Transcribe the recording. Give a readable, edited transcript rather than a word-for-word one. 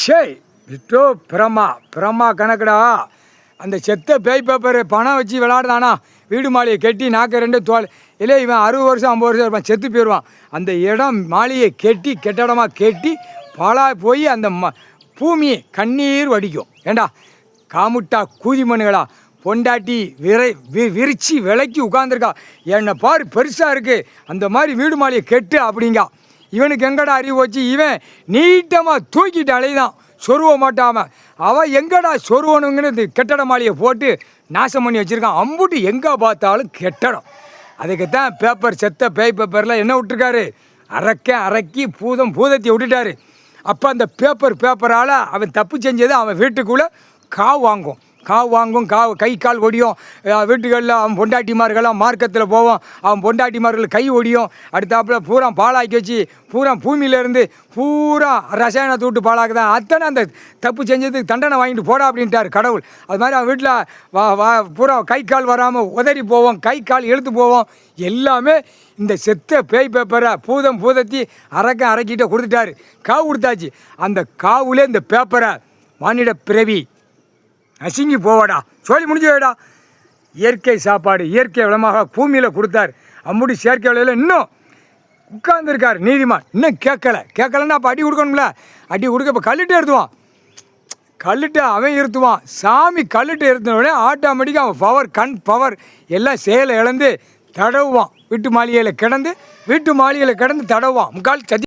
ஷே விட்டோ பிரமா கணக்குடா. அந்த செத்த பேய் பேப்பர் பணம் வச்சு விளாடுதானா, வீடு மாளிகை கட்டி நாக்க ரெண்டு தோல் இல்லை, இவன் 60 வருஷம் 50 வருஷம் இருப்பான், செத்து போயிடுவான். அந்த இடம் மாளிகையை கெட்டி கெட்டடமாக கெட்டி பாழா போய் அந்த பூமியை கண்ணீர் வடிக்கும். ஏண்டா காமுட்டா கூதி மண்ணுகளா, பொண்டாட்டி விரிச்சு விலைக்கு உட்காந்துருக்கா, என்னை பாரு பெருசாக இருக்குது, அந்த மாதிரி வீடு மாளிகை கெட்டு அப்படிங்க. இவனுக்கு எங்கடா அறிவு வச்சு, இவன் நீட்டமாக தூக்கிட்டு அலைதான் சொருவ மாட்டாமல். அவன் எங்கடா சொருவனுங்கன்னு கெட்டட மாளிகை போட்டு நாசம் பண்ணி வச்சுருக்கான். அம்புட்டு எங்கே பார்த்தாலும் கெட்டடம். அதுக்குத்தான் பேப்பர் செத்த பேய் பேப்பரில் என்ன விட்டுருக்காரு, அரக்கி பூதத்தை விட்டுட்டாரு. அப்போ அந்த பேப்பரால் அவன் தப்பு செஞ்சது அவன் வீட்டுக்குள்ளே காவு வாங்கும், கை கால் ஒடியும். வீட்டுகளில் அவன் பொண்டாட்டிமார்கள்லாம் மார்க்கத்தில் போவோம், அவன் பொண்டாட்டிமார்கள் கை ஒடியும். அடுத்தாப்புல பூரா பாலாக்கி வச்சு பூரா பூமியிலேருந்து பூரா ரசாயனத்தை விட்டு பாலாக்குதான். அத்தனை அந்த தப்பு செஞ்சதுக்கு தண்டனை வாங்கிட்டு போடா அப்படின்ட்டார் கடவுள். அது மாதிரி அவன் வீட்டில் பூரா கை கால் வராமல் உதறி போவோம், கை கால் இழுத்து போவோம். எல்லாமே இந்த செத்த பேய் பேப்பரை பூதத்தி அரக்கிட்ட கொடுத்துட்டாரு. காவு கொடுத்தாச்சு. அந்த காவுலே இந்த பேப்பரை மானிட பிறவி நசுங்கி போவாடா, சொல்லி முடிஞ்சு போயிடா. இயற்கை சாப்பாடு இயற்கை வளமாக பூமியில் கொடுத்தார். அம்முடி செயற்கை விலையில் இன்னும் உட்கார்ந்துருக்கார் நீதிமான். இன்னும் கேட்கலன்னா அப்போ அடி கொடுக்கணும்ல. அடி கொடுக்க இப்போ கல்லுட்டு அவன் இருத்துவான். சாமி கல்லுட்டு இருந்தோடனே ஆட்டோமேட்டிக்காக அவன் கண் பவர் எல்லாம் செயலை இழந்து தடவுவான். வீட்டு மாளிகையில் கிடந்து தடவுவான். முக்கால் சத்தி